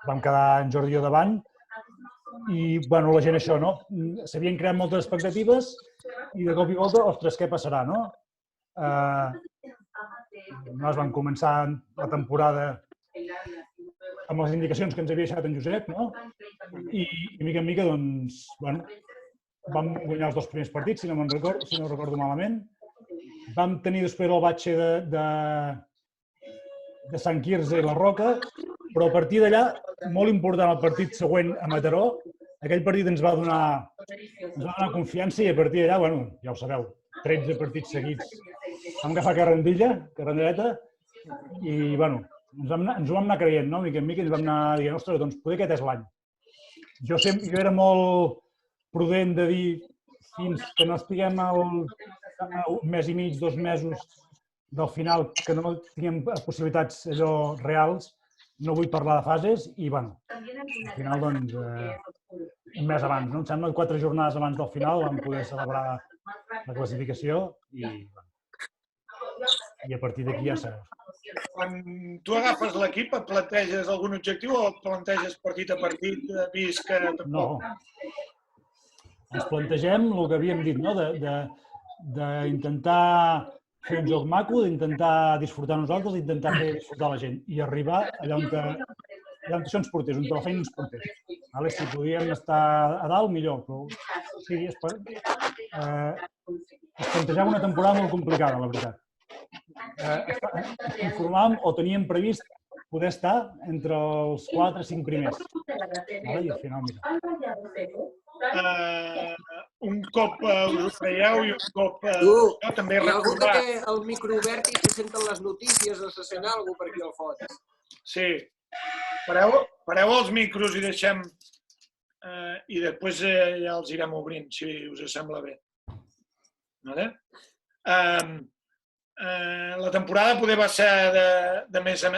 vam quedar en Jordi i jo davant i, bueno, la gent això, no? S'havien creat moltes expectatives i de cop i volta, ostres, què passarà, no? Nosaltres vam començar la temporada amb les indicacions que ens havia deixat en Josep, no? I mica en mica, doncs, bueno, vam guanyar els 2 primers partits, si no recordo malament. Vam tenir després el batxe de Sant Quirze i la Roca, però a partir d'allà, molt important el partit següent a Mataró, aquell partit ens va donar confiança i a partir d'allà, bueno, ja ho sabeu, 13 partits seguits. Vam agafar carrereta, i, bueno, ens ho vam anar creient, no? Mica en mica ens vam anar dient, ostres, doncs poder aquest és l'any. Jo era molt prudent de dir, fins que no estiguem a un mes i mig, 2 mesos del final, que no tinguem possibilitats allò reals, no vull parlar de fases i, bueno, al final, doncs, un mes abans, no? Em sembla 4 jornades abans del final vam poder celebrar la classificació i a partir d'aquí ja sabeu. Quan tu agafes l'equip, et planteges algun objectiu o et planteges partit a partit, vist que... No. Ens plantegem el que havíem dit, no? D'intentar fer un joc maco, d'intentar disfrutar nosaltres, d'intentar fer disfrutar la gent i arribar allà on això ens portés, on la feina ens portés. Si podíem estar a dalt, millor, però sí, es plantejava una temporada molt complicada, la veritat. Informàvem o teníem previst poder estar entre els 4 o 5 primers. I al final, mira. Un cop us ho creieu i un cop... També hi ha algú que té el micro obert i se senten les notícies o se sent alguna cosa per aquí al fons. Sí. Pareu els micros i deixem... I després ja els irem obrint, si us sembla bé. La temporada poder va ser de menys a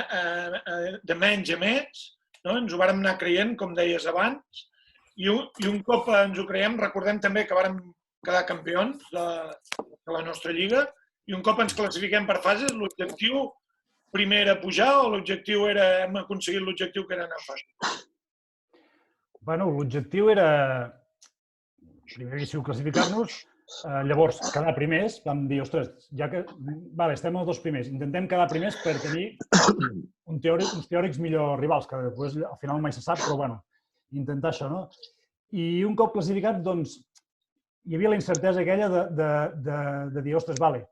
més. Ens ho vàrem anar creient, com deies abans. I un cop ens ho creiem, recordem també que vàrem quedar campions de la nostra lliga i un cop ens classifiquem per fases, l'objectiu primer era pujar o l'objectiu era hem aconseguit l'objectiu que era anar a fases? Bueno, l'objectiu era primer classificar-nos, llavors quedar primers, vam dir, ostres, ja que estem els 2 primers, intentem quedar primers per tenir uns teòrics millors rivals, que després al final mai se sap, però bueno, intentar això, no? I un cop classificat, doncs, hi havia la incertesa aquella de dir, ostres, vale,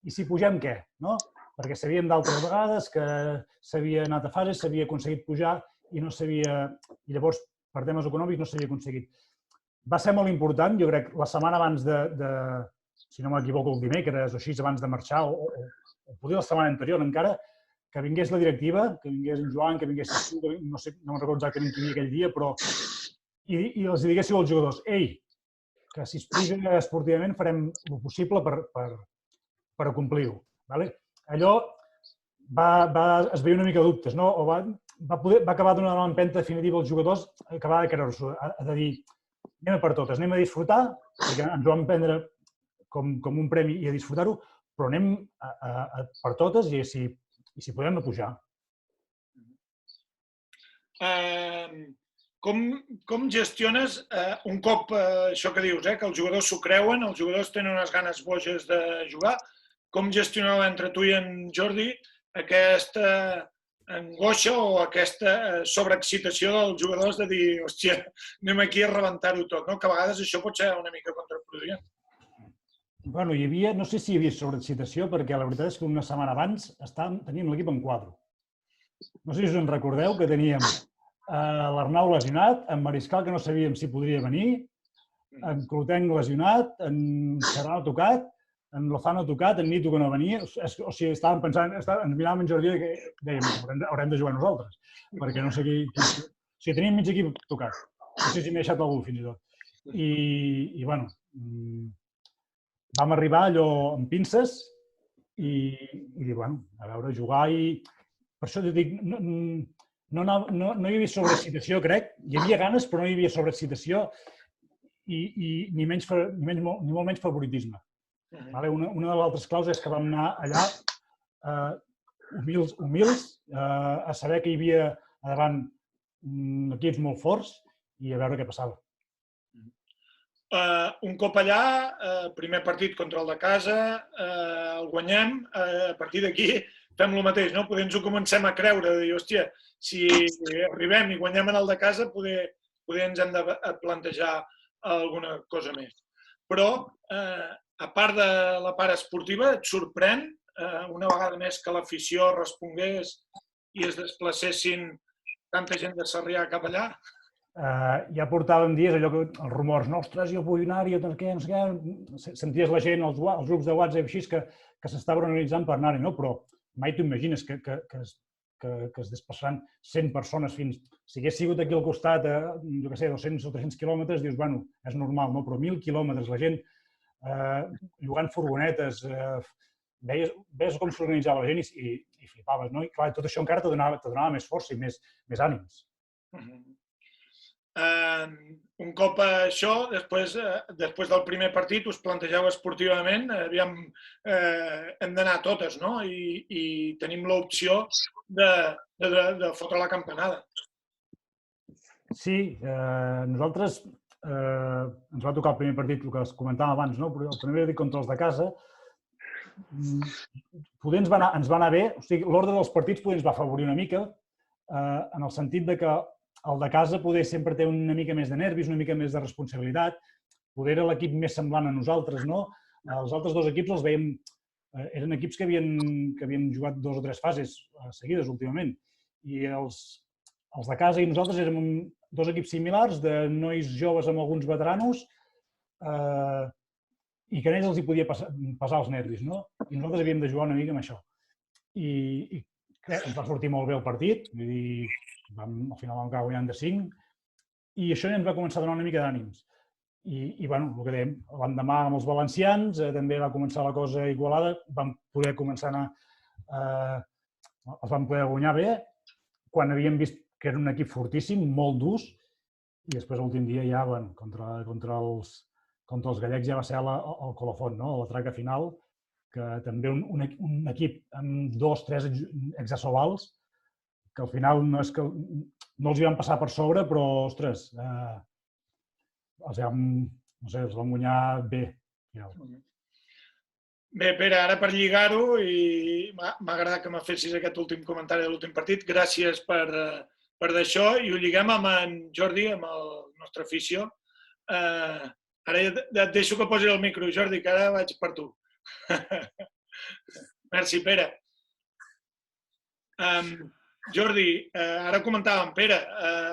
i si pugem què? Perquè sabíem d'altres vegades que s'havia anat a fases, s'havia aconseguit pujar i no s'havia... I llavors, per temes econòmics, no s'havia aconseguit. Va ser molt important, jo crec, la setmana abans si no m'equivoco, el dimecres o així, abans de marxar, o potser la setmana anterior encara, que vingués la directiva, que vingués en Joan, que vingués tu, no me'n recordo exactament qui hi havia aquell dia, però... I els diguéssiu als jugadors, ei, que si es puja esportivament farem el possible per complir-ho. Allò es veia una mica de dubtes, no? Va acabar donant l'empenta definitiva als jugadors, acabar de creure-s'ho, de dir, anem a per totes, anem a disfrutar, perquè ens ho vam prendre com un premi i a disfrutar-ho, però anem per totes i si podem a pujar. Com gestiones un cop això que dius, que els jugadors s'ho creuen, els jugadors tenen unes ganes boges de jugar, com gestioneu entre tu i en Jordi aquesta angoixa o aquesta sobreexcitació dels jugadors de dir, hòstia, anem aquí a rebentar-ho tot, que a vegades això pot ser una mica contraproduent. Bueno, no sé si hi havia sobreexcitació, perquè la veritat és que una setmana abans teníem l'equip en quadre. No sé si us en recordeu que teníem l'Arnau lesionat, en Mariscal, que no sabíem si podria venir, en Clotenc lesionat, en Serrano tocat, en Lozano tocat, en Nito que no venia. O sigui, estàvem pensant, ens miràvem en Jordi i dèiem, haurem de jugar nosaltres, perquè no sé qui... O sigui, teníem mig equip tocat. No sé si m'he deixat algú, fins i tot. I, bueno, vam arribar allò amb pinces i dir, bueno, a veure, jugar i... Per això t'ho dic, no hi havia sobreexcitació, crec. Hi havia ganes, però no hi havia sobreexcitació i ni molt menys favoritisme. Una de les altres claus és que vam anar allà humils, a saber que hi havia davant equips molt forts i a veure què passava. Un cop allà, primer partit contra el de casa, el guanyem, a partir d'aquí fem el mateix, no? Poder ens ho comencem a creure, de dir, hòstia, si arribem i guanyem en el de casa, poder ens hem de plantejar alguna cosa més. Però, a part de la part esportiva, et sorprèn, una vegada més, que l'afició respongués i es desplacessin tanta gent de Sarrià cap allà? Ja portàvem dies allò que els rumors, no, ostres, jo vull anar, jo no sé què, senties la gent, els grups de WhatsApp així que s'estaven organitzant per anar-hi, no? Però mai t'ho imagines que es desplaçaran 100 persones fins... Si hagués sigut aquí al costat, jo què sé, 200 o 300 quilòmetres, dius, bueno, és normal, no? Però 1.000 quilòmetres, la gent llogant furgonetes, veies com s'organitzava la gent i flipaves, no? I clar, tot això encara te donava més força i més ànims. Un cop això, després del primer partit, us plantegeu esportivament, aviam, hem d'anar a totes, no? I tenim l'opció de fotre la campanada. Sí, nosaltres ens va tocar el primer partit, el que es comentava abans, no? Però el primer partit contra els de casa, poder ens va anar bé, o sigui, l'ordre dels partits poder ens va afavorir una mica, en el sentit de que el de casa poder sempre té una mica més de nervis, una mica més de responsabilitat, poder era l'equip més semblant a nosaltres, no? Els altres dos equips els veiem, eren equips que havien jugat 2 o 3 fases seguides últimament, i els de casa i nosaltres érem 2 equips similars, de nois joves amb alguns veteranos, i que a ells els hi podia passar els nervis, no? I nosaltres havíem de jugar una mica amb això. I ens va sortir molt bé el partit, vull dir, al final vam acabar guanyant de 5, i això ja ens va començar a donar una mica d'ànims. I, bueno, el que dèiem, l'endemà amb els valencians també va començar la cosa igualada, vam poder començar a anar, els vam poder guanyar bé, quan havíem vist que era un equip fortíssim, molt durs, i després l'últim dia ja, bueno, contra els gallecs ja va ser el colofón, no? La traca final, que també un equip amb 2 o 3 exasovals, que al final no els hi van passar per sobre, però, ostres, els vam guanyar bé. Bé, Pere, ara per lligar-ho, i m'ha agradat que me fessis aquest últim comentari de l'últim partit, gràcies per d'això, i ho lliguem amb en Jordi, amb el nostre afició. Ara et deixo que posis el micro, Jordi, que ara vaig per tu. Merci, Pere. Jordi, ara comentàvem, Pere,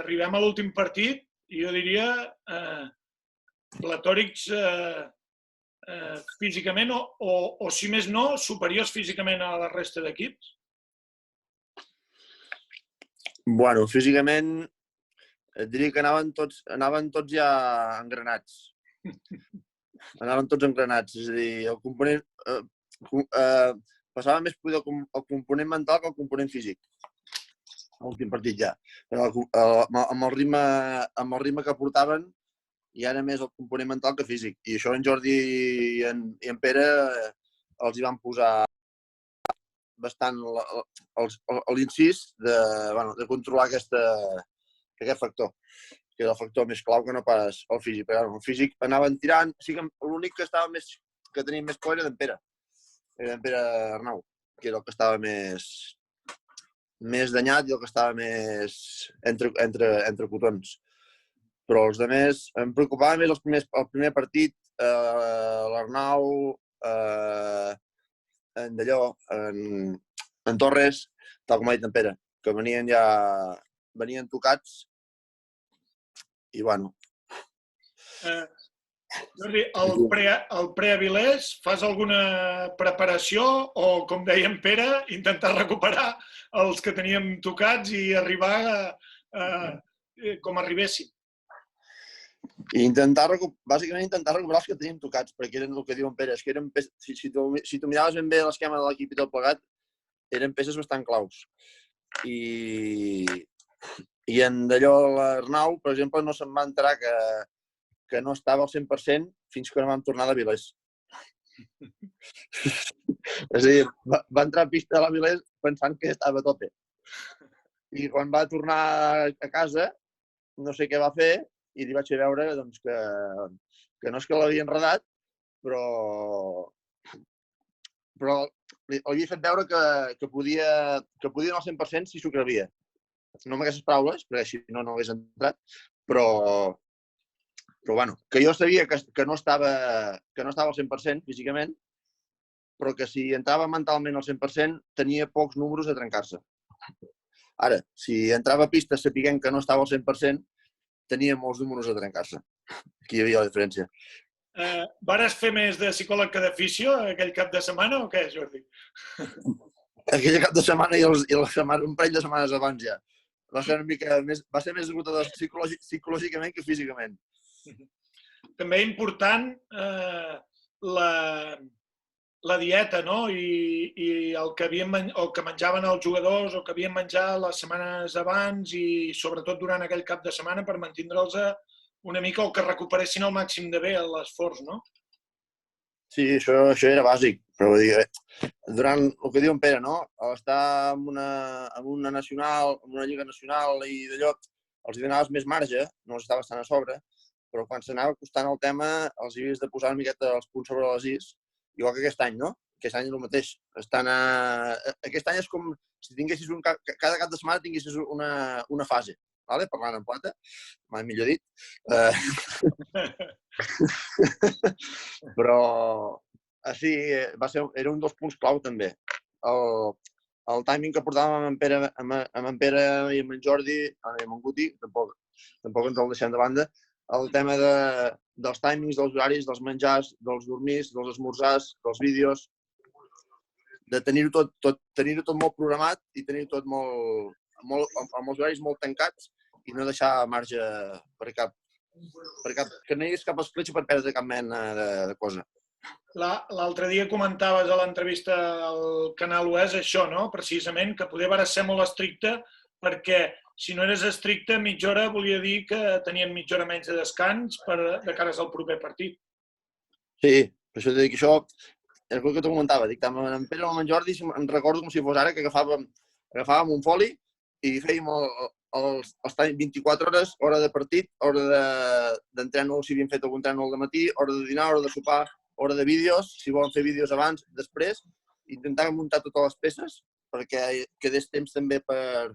arribem a l'últim partit i jo diria platòrics físicament o, si més no, superiors físicament a la resta d'equips? Bueno, físicament et diria que anaven tots ja engranats. Anaven tots engranats, és a dir, el component... passava més poder el component mental que el component físic. L'últim partit ja. Amb el ritme que portaven hi era més el component mental que físic. I això en Jordi i en Pere els hi van posar bastant l'incís de controlar aquest factor, que era el factor més clau que no pas el físic. Però el físic anaven tirant, l'únic que tenia més por era d'en Pere. Era d'en Pere Arnau, que era el que estava més danyat i el que estava més entre cotons. Però els altres em preocupava més el primer partit, l'Arnau, en Dalló, en Torres, tal com ha dit en Pere, que venien tocats i, bueno... Jordi, el pre-Avilés, fas alguna preparació o, com deia en Pere, intentar recuperar els que teníem tocats i arribar com arribéssim? Bàsicament intentar recuperar els que teníem tocats, perquè eren el que diu en Pere, és que eren, si tu miraves ben bé l'esquema de l'equip i tot plegat, eren peces bastant claus. I en d'allò l'Arnau, per exemple, no se'n va enterar que no estava al 100% fins que no vam tornar d'Avilés. És a dir, va entrar a pista de l'Avilés pensant que estava a tope. I quan va tornar a casa, no sé què va fer, i li vaig fer veure doncs, que no és que l'havia enredat, però li havia fet veure que podia anar al 100% si s'ho creia. No amb aquestes paraules, perquè si no, no hagués entrat, però bueno, que jo sabia que no estava al 100% físicament, però que si entrava mentalment al 100% tenia pocs números de trencar-se. Ara, si entrava a pista sapiguent que no estava al 100%, tenia molts números de trencar-se. Aquí hi havia la diferència. Vares fer més de psicòleg que de fisio aquell cap de setmana o què, Jordi? Aquell cap de setmana i un parell de setmanes abans ja. Va ser més esgotador psicològicament que físicament. També important la dieta, no? I el que menjaven els jugadors o que havien menjat les setmanes abans i sobretot durant aquell cap de setmana per mantindre'ls una mica o que recuperessin el màxim de bé l'esforç, no? Sí, això era bàsic, però vull dir, durant el que diu en Pere, no? Estar en una nacional, en una lliga nacional i d'allò, els hi donaves més marge, no els estaves tan a sobre, però quan s'anava costant el tema els hi havies de posar una miqueta els punts sobre les is, igual que aquest any, no? Aquest any és el mateix. Aquest any és com si tinguessis cada cap de setmana tinguessis una fase, vale? Parlant en plata, mai millor dit. Però així era un dels punts clau també. El timing que portàvem amb en Pere i amb en Jordi, i amb en Guti, tampoc ens el deixem de banda, el tema dels timings, dels horaris, dels menjars, dels dormís, dels esmorzars, dels vídeos, de tenir-ho tot molt programat i tenir-ho tot amb els horaris molt tancats i no deixar marge que no hi hagués cap escletxa per perdre cap mena de cosa. L'altre dia comentaves a l'entrevista al Canal UES això, no? Precisament, que poder va ser molt estricte perquè si no eres estricte, mitja hora volia dir que tenien mitja hora menys de descans de cares al proper partit. Sí, per això t'he dit que això és el que t'ho comentava. Dic, tant amb en Pere com amb en Jordi em recordo com si fos ara que agafàvem un foli i fèiem els 24 hores, hora de partit, hora d'entrenar, si havíem fet algun entrenar al matí, hora de dinar, hora de sopar, hora de vídeos, si volen fer vídeos abans, després, intentàvem muntar totes les peces perquè quedés temps també per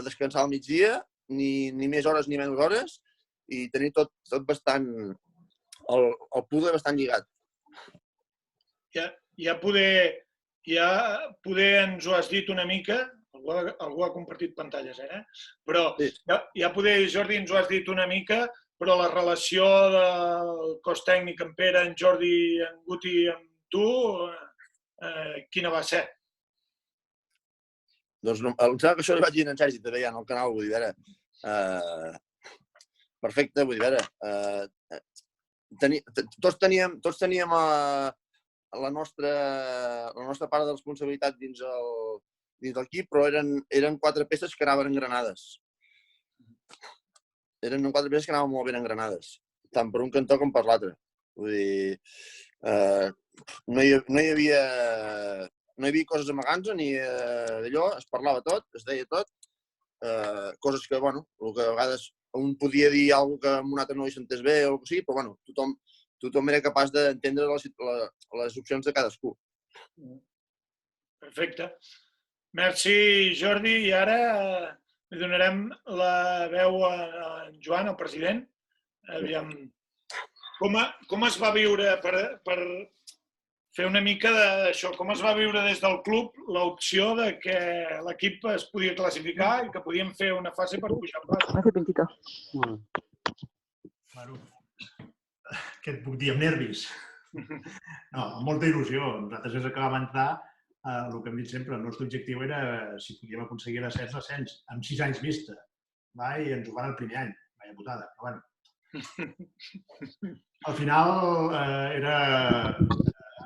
descansar al migdia, ni més hores ni menys hores, i tenir tot bastant, el puzzle bastant lligat. Ja poder ens ho has dit una mica, algú ha compartit pantalles, però ja poder, Jordi, ens ho has dit una mica, però la relació del cos tècnic en Pere, en Jordi, en Guti, amb tu, quina va ser? Doncs em sembla que això li vaig dir en Sergi també ja en el canal, vull dir, a veure, perfecte, vull dir, a veure, tots teníem la nostra part de responsabilitat dins l'equip, però eren 4 peces que anaven engranades. Eren 4 peces que anaven molt ben engranades, tant per un cantó com per l'altre. Vull dir, no hi havia coses amagant-se ni d'allò, es parlava tot, es deia tot, coses que, bueno, el que a vegades un podia dir alguna que amb un altre no hi sentés bé o el que sigui, però, bueno, tothom era capaç d'entendre les opcions de cadascú. Perfecte. Merci, Jordi. I ara li donarem la veu a en Joan, el president. Aviam, com es va viure per fer una mica d'això? Com es va viure des del club l'opció de que l'equip es podia classificar i que podíem fer una fase per pujar en fase? Hace pintito. Bueno, què et puc dir? Amb nervis. No, amb molta il·lusió. Nosaltres des que vam entrar, el que hem dit sempre, el nostre objectiu era si podíem aconseguir l'ascens amb 6 anys vista. I ens ho van el primer any. Vaya putada, però bueno. Al final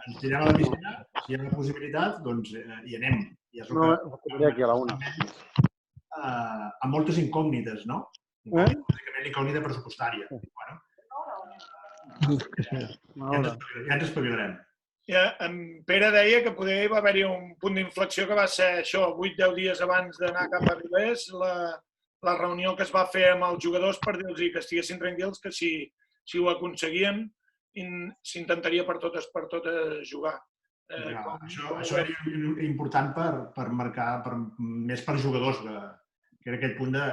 ens tirem a la piscina, si hi ha una possibilitat, doncs hi anem. I és el que aquí a la una. Amb moltes incògnites, no? Bàsicament incògnita pressupostària. Bueno, ja ens espavilarem. En Pere deia que poder hi va haver-hi un punt d'inflexió que va ser això, 8-10 dies abans d'anar cap a Avilés, la reunió que es va fer amb els jugadors per dir-los que estiguessin tranquils, que si ho aconseguien s'intentaria per totes jugar. Això era important per marcar, més per jugadors, que era aquest punt de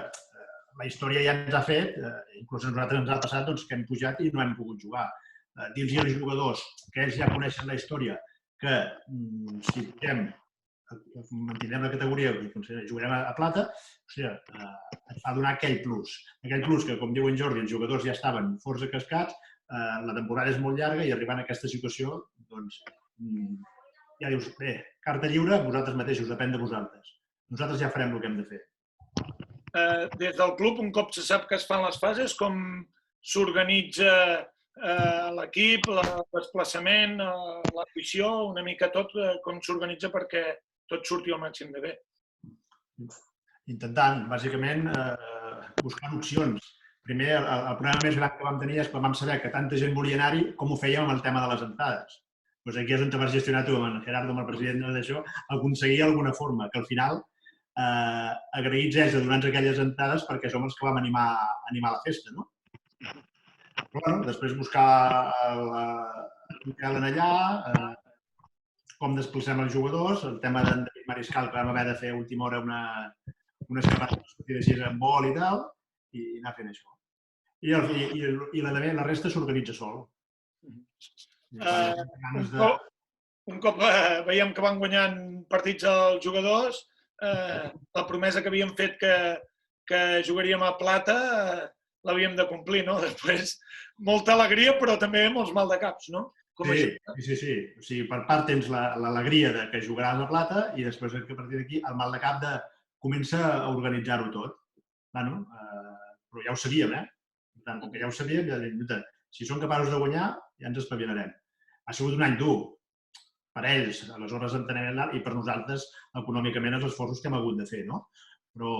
la història ja ens ha fet, inclús a nosaltres ens ha passat que hem pujat i no hem pogut jugar. Dir-los als jugadors que ells ja coneixen la història, que si mantindrem la categoria i jugarem a plata, ens va donar aquell plus. Aquell plus que, com diu en Jordi, els jugadors ja estaven força cascats, la temporada és molt llarga i arribant a aquesta situació, doncs, ja dius, bé, carta lliure, vosaltres mateixos, depèn de vosaltres. Nosaltres ja farem el que hem de fer. Des del club, un cop se sap que es fan les fases, com s'organitza l'equip, el desplaçament, l'afició, una mica tot, com s'organitza perquè tot surti al màxim de bé? Intentant, bàsicament, buscant opcions. Primer, el problema més gran que vam tenir és quan vam saber que tanta gent volia anar-hi, com ho fèiem amb el tema de les entrades. Doncs aquí és on te vas gestionar tu, amb en Gerardo, amb el president d'això, aconseguir alguna forma, que al final agraïts és de donar-nos aquelles entrades perquè som els que vam animar la festa, no? Però, després buscar l'hotel allà, com desplacem els jugadors, el tema d'en David Mariscal, que vam haver de fer a última hora una escapada així amb vol i tal, i anar fent això. I la resta s'organitza sol. Un cop veiem que van guanyant partits els jugadors, la promesa que havíem fet que jugaríem a plata l'havíem de complir, no? Després, molta alegria, però també molts maldecaps, no? Sí. O sigui, per part tens l'alegria que jugaràs a plata i després, a partir d'aquí, el maldecap de comença a organitzar-ho tot. Però ja ho sabíem, Per tant, com que ja ho sabíem, ja dic, si som capaços de guanyar, ja ens espavilarem. Ha sigut un any dur per ells, aleshores entenem, i per nosaltres, econòmicament, els esforços que hem hagut de fer, no? Però,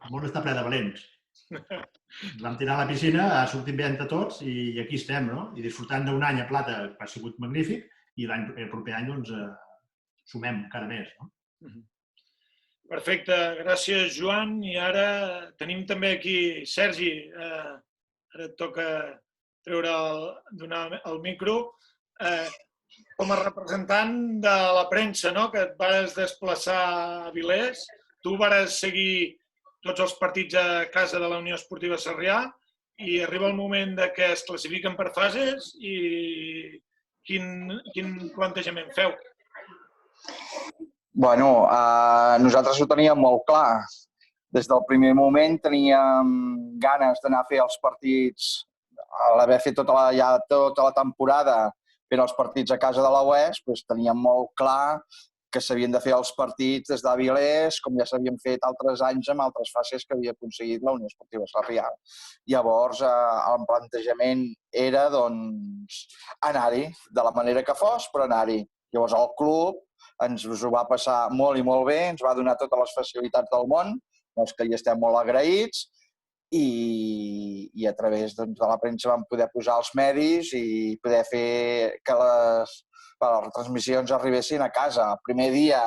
el món està ple de valents. Ens vam tirar a la piscina, ha sortit bé entre tots i aquí estem, no? I disfrutant d'un any a plata que ha sigut magnífic i el proper any, doncs, sumem encara més, no? Perfecte, gràcies, Joan. I ara tenim també aquí Sergi. Ara et toca donar el micro. Com a representant de la premsa, que et vas desplaçar a Avilés, tu vas seguir tots els partits a casa de la Unió Esportiva Sarrià i arriba el moment que es classifiquen per fases i quin plantejament feu? Bueno, nosaltres ho teníem molt clar. Des del primer moment teníem ganes d'anar a fer els partits, a l'haver fet tota la temporada fent els partits a casa de la UES, doncs teníem molt clar que s'havien de fer els partits des d'Avilés, com ja s'havien fet altres anys amb altres fases que havia aconseguit la Unió Esportiva Sarrià. Llavors, el plantejament era anar-hi, de la manera que fos, però anar-hi. Llavors, el club ens ho va passar molt i molt bé, ens va donar totes les facilitats del món, doncs que hi estem molt agraïts, i a través de la premsa vam poder posar els medis i poder fer que les retransmissions arribessin a casa. El primer dia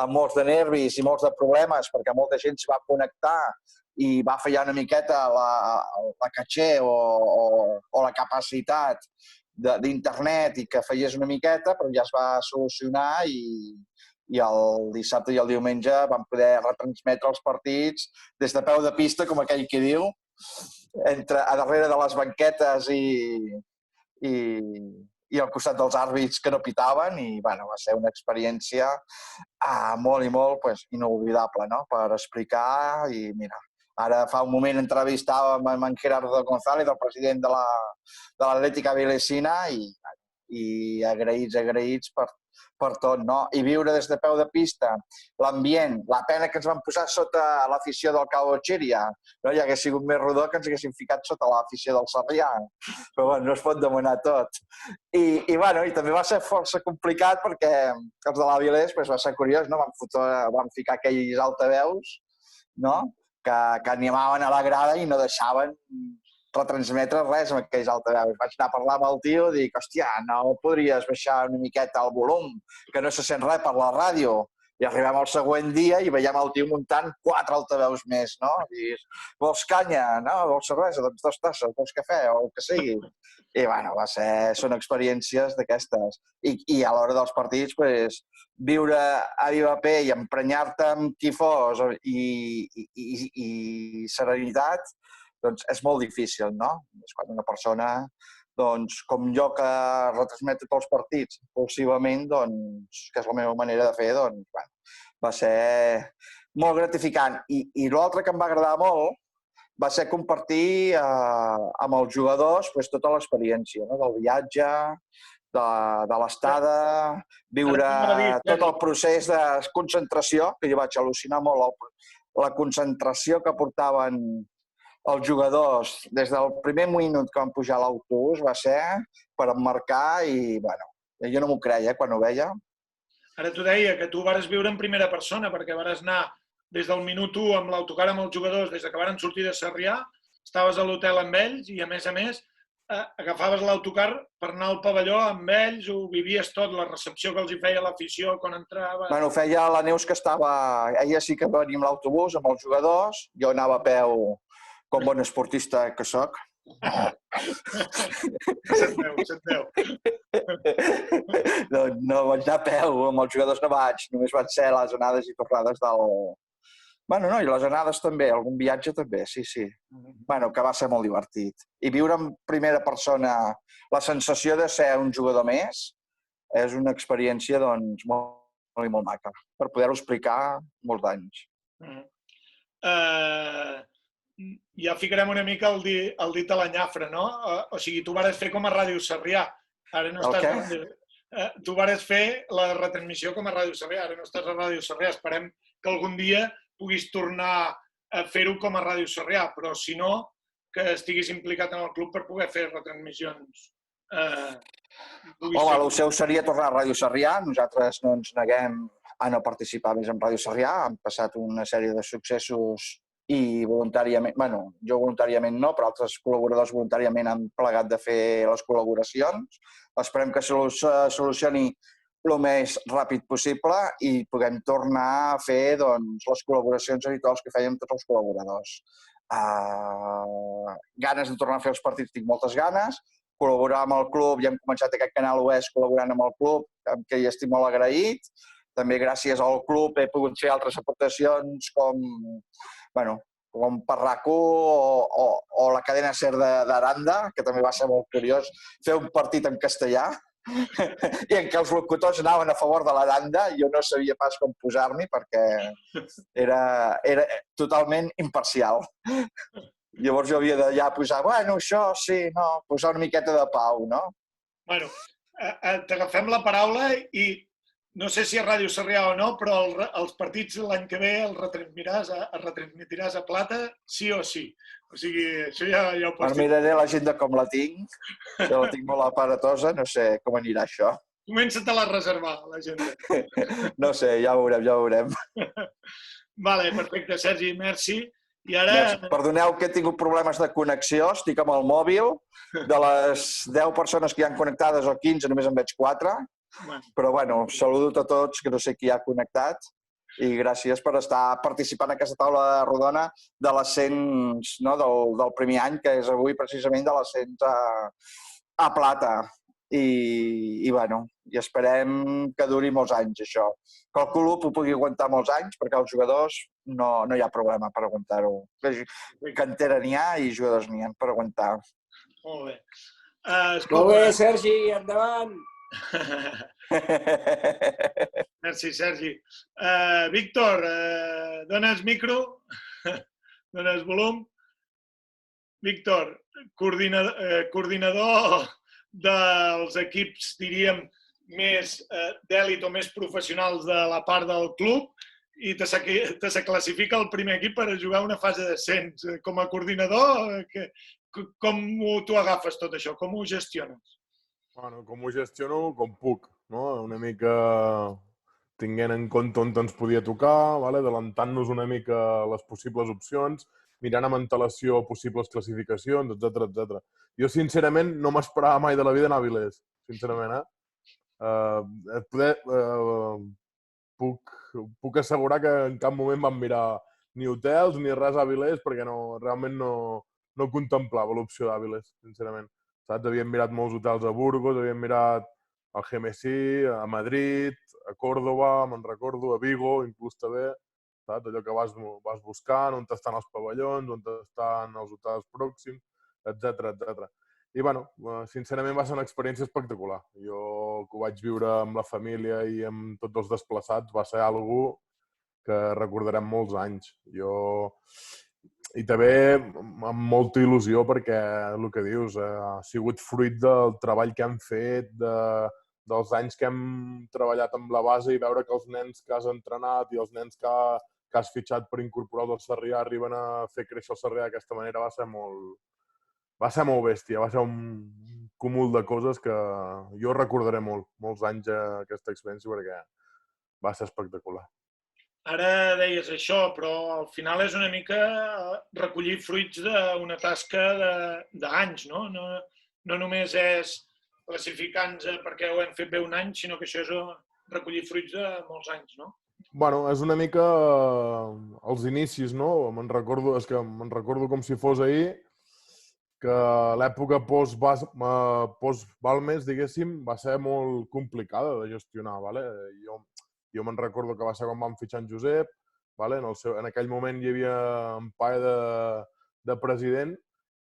amb molts de nervis i molts de problemes perquè molta gent s'hi va connectar i va fallar una miqueta la caché o la capacitat d'internet i que fallés una miqueta, però ja es va solucionar i el dissabte i el diumenge vam poder retransmetre els partits des de peu de pista, com aquell que diu, a darrere de les banquetes i al costat dels àrbits que no pitaven i va ser una experiència molt i molt inoblidable per explicar i mira, ara fa un moment entrevistàvem amb en Gerardo González, el president de l'Atlètica Avilesina i agraïts per tot, no? I viure des de peu de pista, l'ambient, la pena que ens vam posar sota l'afició del Cabo Chiria, no? Ja hagués sigut més rodó que ens haguéssim ficat sota l'afició del Sarrià, però no es pot demanar tot. I també va ser força complicat perquè els de l'Avilés va ser curiós, no? Vam ficar aquells altaveus, no? Que animaven a la grada i no deixaven retransmetre res amb aquells altaveus. Vaig anar a parlar amb el tio i dic, hòstia, no podries baixar una miqueta el volum, que no se sent res per la ràdio. I arribem al següent dia i veiem el tio muntant 4 altaveus més, no? I dius, vols canya? No? Vols cervesa? Doncs 2 tasses, vols cafè o el que sigui. I, bueno, són experiències d'aquestes. I a l'hora dels partits, viure a viva pe i emprenyar-te amb tifós i serenitat, doncs és molt difícil, no? És quan una persona, doncs, com jo que retransmet tots els partits impulsivament, doncs, que és la meva manera de fer, doncs, bueno, va ser molt gratificant. I l'altre que em va agradar molt va ser compartir amb els jugadors tota l'experiència, no? Del viatge, de l'estada, viure tot el procés de concentració, que jo vaig al·lucinar molt la concentració que portaven els jugadors des del primer minut que van pujar a l'autobús va ser per emmarcar i, bueno, jo no m'ho creia quan ho veia. Ara t'ho deia, que tu vares viure en primera persona, perquè vares anar des del minut 1 amb l'autocar amb els jugadors, des que varen sortir de Sarrià, estaves a l'hotel amb ells i, a més, agafaves l'autocar per anar al pavelló amb ells, ho vivies tot, la recepció que els hi feia l'afició quan entrava... Bueno, feia la Neus que estava... Ella sí que venia amb l'autobús, amb els jugadors, jo anava a peu com bon esportista que soc. Se't veu. No vaig anar a peu, amb els jugadors no vaig, només van ser les anades i tornades del... Bueno, no, i les anades també, algun viatge també, sí. Bueno, que va ser molt divertit. I viure en primera persona la sensació de ser un jugador més és una experiència, doncs, molt i molt maca, per poder-ho explicar molts anys. Ja ficarem una mica el dit a la nyafra, no? O sigui, tu vares fer com a Ràdio Sarrià. Ara no estàs... Tu vares fer la retransmissió com a Ràdio Sarrià, ara no estàs a Ràdio Sarrià. Esperem que algun dia puguis tornar a fer-ho com a Ràdio Sarrià, però si no, que estiguis implicat en el club per poder fer retransmissions. Home, el seu seria tornar a Ràdio Sarrià. Nosaltres no ens neguem a no participar més en Ràdio Sarrià. Han passat una sèrie de successos i voluntàriament, bueno, jo voluntàriament no, però altres col·laboradors voluntàriament han plegat de fer les col·laboracions. Esperem que se solucioni el més ràpid possible i puguem tornar a fer les col·laboracions habituals que fèiem tots els col·laboradors. Ganes de tornar a fer els partits, tinc moltes ganes. Col·laborar amb el club, ja hem començat aquest canal Oest col·laborant amb el club, amb què hi estic molt agraït. També gràcies al club he pogut fer altres aportacions com Parraco o la cadena SER d'Aranda, que també va ser molt curiós, fer un partit en castellà i en què els locutors anaven a favor de l'Aranda i jo no sabia pas com posar-m'hi perquè era totalment imparcial. Llavors jo havia de ja posar, bueno, això sí, no, posar una miqueta de pau, no? Bueno, t'agafem la paraula i no sé si a Ràdio Sarrià o no, però els partits l'any que ve els retransmitiràs a Plata sí o sí. O sigui, això ja ho pots dir. Miraré l'agenda com la tinc. Jo la tinc molt aparatosa, no sé com anirà això. Comença-te a reservar, l'agenda. No sé, ja ho veurem. Vale, perfecte, Sergi, merci. I ara... Perdoneu que he tingut problemes de connexió, estic amb el mòbil. De les 10 persones que hi han connectades o 15, només en veig 4. Però, bueno, saludo a tots, que no sé qui ha connectat, i gràcies per estar participant en aquesta taula rodona de l'ascens del primer any, que és avui precisament de l'ascens a Plata. I, bueno, i esperem que duri molts anys, això. Que el club ho pugui aguantar molts anys, perquè els jugadors no hi ha problema per aguantar-ho. Cantera n'hi ha i jugadors n'hi ha per aguantar. Molt bé. Molt bé, Sergi, endavant! Merci, Sergi. Víctor, dones micro? Dones volum? Víctor, coordinador dels equips, diríem, més d'èlit o més professionals de la part del club i te se classifica el primer equip per jugar una fase d'ascens. Com a coordinador, com tu agafes tot això? Com ho gestiones? Bueno, com ho gestiono, com puc, no? Una mica tinguent en compte on ens podia tocar, adelantant-nos una mica les possibles opcions, mirant amb antelació possibles classificacions, etc. Jo, sincerament, no m'esperava mai de la vida anar a Avilés, sincerament, Puc assegurar que en cap moment vam mirar ni hotels ni res a Avilés perquè realment no contemplava l'opció d'Avilés, sincerament. Saps? Havíem mirat molts hotels a Burgos, havíem mirat al GMC, a Madrid, a Córdoba, me'n recordo, a Vigo, inclús també, saps? Allò que vas buscant, on estan els pavellons, on estan els hotels pròxims, etc. I, bueno, sincerament va ser una experiència espectacular. Jo, que ho vaig viure amb la família i amb tots els desplaçats, va ser algo que recordarem molts anys. I també amb molta il·lusió perquè, el que dius, ha sigut fruit del treball que hem fet, dels anys que hem treballat amb la base i veure que els nens que has entrenat i els nens que has fitxat per incorporar-los al Sarrià arriben a fer créixer el Sarrià d'aquesta manera va ser molt bèstia, va ser un cúmul de coses que jo recordaré molts anys aquesta experiència perquè va ser espectacular. Ara deies això, però al final és una mica recollir fruits d'una tasca d'anys, no? No només és classificar-nos perquè ho hem fet bé un any, sinó que això és recollir fruits de molts anys, no? Bueno, és una mica els inicis, no? Me'n recordo com si fos ahir, que l'època post-Balmes, diguéssim, va ser molt complicada de gestionar. Jo me'n recordo que va ser quan vam fitxar en Josep, en aquell moment hi havia en Pae de president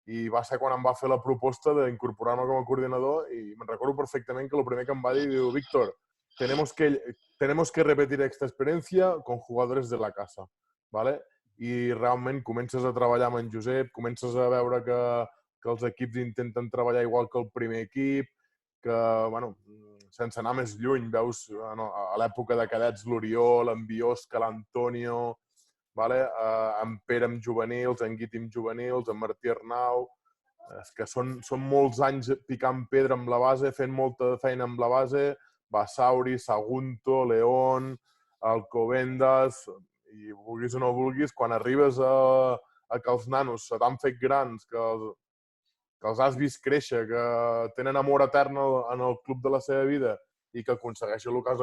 i va ser quan em va fer la proposta d'incorporar-me com a coordinador i me'n recordo perfectament que el primer que em va dir, diu, Víctor, tenemos que repetir esta experiencia con jugadores de la casa. I realment comences a treballar amb en Josep, comences a veure que els equips intenten treballar igual que el primer equip, que, sense anar més lluny, veus a l'època de cadets l'Oriol, en Biosca, l'Antonio, en Pere amb juvenils, en Guiti amb juvenils, en Martí Arnau... És que són molts anys picant pedra amb la base, fent molta feina amb la base, Basauri, Sagunto, León, Alcobendas... I vulguis o no vulguis, quan arribes a que els nanos se t'han fet grans, que els has vist créixer, que tenen amor etern en el club de la seva vida i que aconsegueixen el que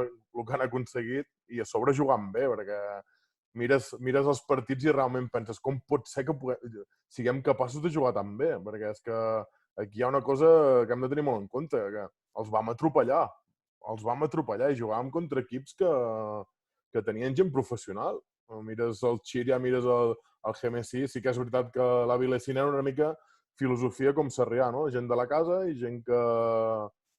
han aconseguit i a sobre jugant bé, perquè mires els partits i realment penses com pot ser que siguem capaços de jugar tan bé, perquè és que aquí hi ha una cosa que hem de tenir molt en compte, que els vam atropellar i jugàvem contra equips que tenien gent professional. Mires el Xiria, mires el GMC, sí que és veritat que la Vilesina era una mica filosofia com Sarrià, no? Gent de la casa i gent que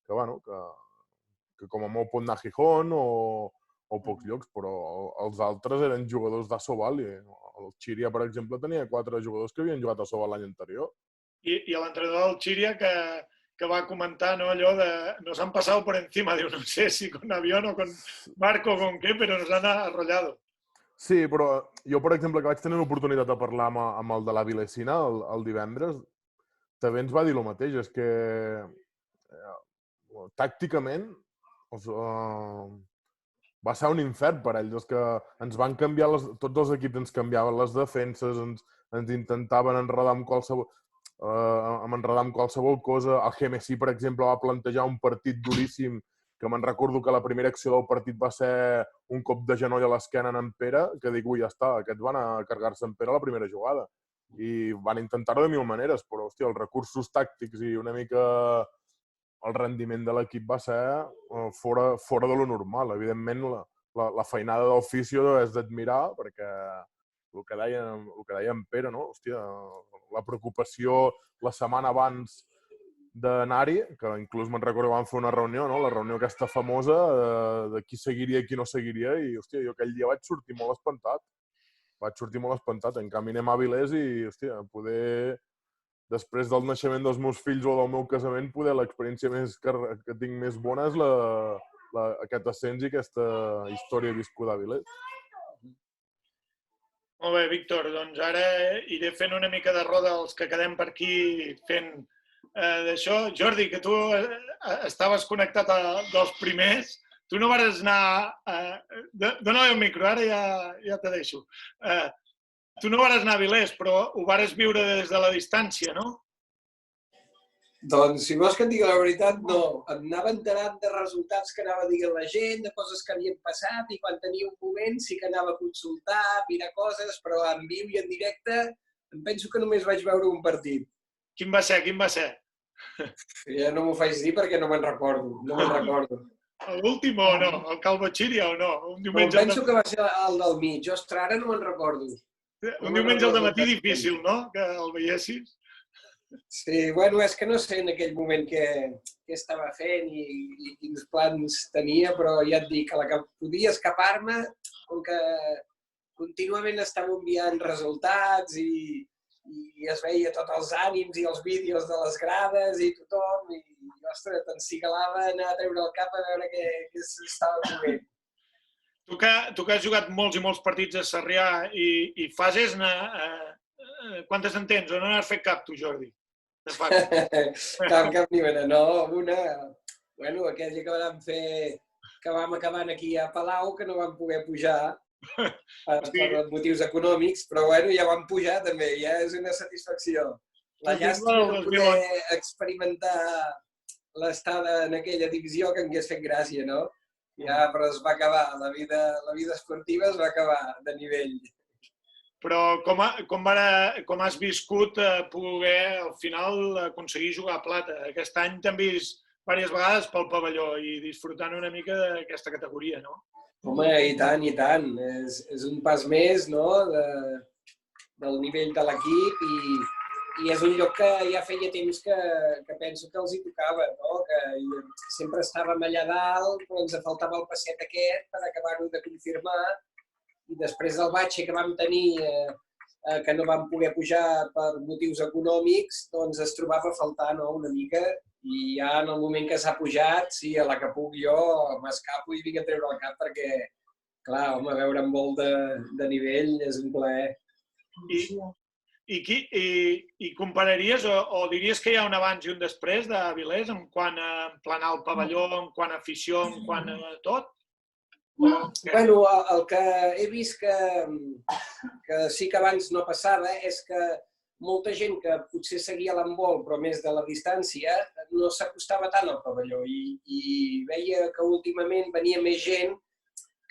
com a molt pot anar a Gijón o pocs llocs, però els altres eren jugadors d'Asobal i el Xiria, per exemple, tenia 4 jugadors que havien jugat a Asobal l'any anterior. I l'entrenador del Xiria que va comentar allò de nos han pasado por encima, diu, no sé si con avión o con barco o con qué, pero nos han arrollado. Sí, però jo, per exemple, que vaig tenir l'oportunitat de parlar amb el de la Vilesina el divendres, també ens va dir el mateix, és que tàcticament va ser un infern per ells, que ens van canviar, tots els equips ens canviaven les defenses, ens intentaven enredar amb qualsevol cosa. El GMC, per exemple, va plantejar un partit duríssim, que me'n recordo que la primera acció del partit va ser un cop de genoll a l'esquena en Pere, que dic, ui, ja està, aquests van a carregar-se en Pere a la primera jugada. I van intentar-ho de 1000 maneres, però, hòstia, els recursos tàctics i una mica el rendiment de l'equip va ser fora de lo normal. Evidentment, la feinada d'oficio és d'admirar, perquè el que deia en Pere, no? Hòstia, la preocupació la setmana abans d'anar-hi, que inclús me'n recordo que vam fer una reunió, no? La reunió aquesta famosa de qui seguiria i qui no seguiria, i hòstia, jo aquell dia vaig sortir molt espantat. En canvi anem a Avilés i, hòstia, poder, després del naixement dels meus fills o del meu casament, poder l'experiència que tinc més bona és aquest ascens i aquesta història viscuda a Avilés. Molt bé, Víctor, doncs ara iré fent una mica de roda els que quedem per aquí fent d'això. Jordi, que tu estaves connectat dels primers, tu no vares anar... Dóna-li el micro, ara ja te deixo. Tu no vares anar a Avilés, però ho vares viure des de la distància, no? Doncs, si vols que et digui la veritat, no. Em anava enterant de resultats que anava dient la gent, de coses que havien passat, i quan tenia un moment sí que anava a consultar, a mirar coses, però en viu i en directe em penso que només vaig veure un partit. Quin va ser? Ja no m'ho faig dir perquè no me'n recordo. L'últim o no? El Calvo Chiria o no? Em penso que va ser el del mig. Ostres, ara no me'n recordo. Un diumenge al matí difícil, no? Que el veiessis. Sí, bueno, és que no sé en aquell moment què estava fent i quins plans tenia, però ja et dic, a la que podia escapar-me, com que contínuament estava enviant resultats i es veia tots els ànims i els vídeos de les grades i tothom, i, ostres, t'encigalava anar a treure el cap a veure què s'estava movent. Tu que has jugat molts i molts partits a Sarrià i fases, quantes en tens? O no n'has fet cap, tu, Jordi? Cap ni mena, no. Bueno, aquella que vam fer, que vam acabar aquí a Palau, que no vam poder pujar per motius econòmics, però bueno, ja vam pujar també, ja és una satisfacció. La llàstima de poder experimentar l'estada en aquella divisió que em hagués fet gràcia, no? Ja, però es va acabar, la vida esportiva es va acabar de nivell. Però com has viscut poder al final aconseguir jugar a plata? Aquest any t'hem vist diverses vegades pel pavelló i disfrutant una mica d'aquesta categoria, no? Home, i tant, i tant. És un pas més, no?, del nivell de l'equip i és un lloc que ja feia temps que penso que els hi tocava, no? Que sempre estàvem allà dalt, però ens faltava el passet aquest per acabar-ho de confirmar. I després del batxe que vam tenir, que no vam poder pujar per motius econòmics, doncs es trobava a faltar, no?, una mica. I ja en el moment que s'ha pujat, sí, a la que puc jo m'escapo i vinc a treure el cap perquè, clar, home, veure un vol de nivell és un plaer. I compararies o diries que hi ha un abans i un després d'Avilés en quant a emplenar el pavelló, en quant a afició, en quant a tot? Bueno, el que he vist que sí que abans no passava és que molta gent que potser seguia l'handbol però més de la distància no s'acostava tant al pavelló i veia que últimament venia més gent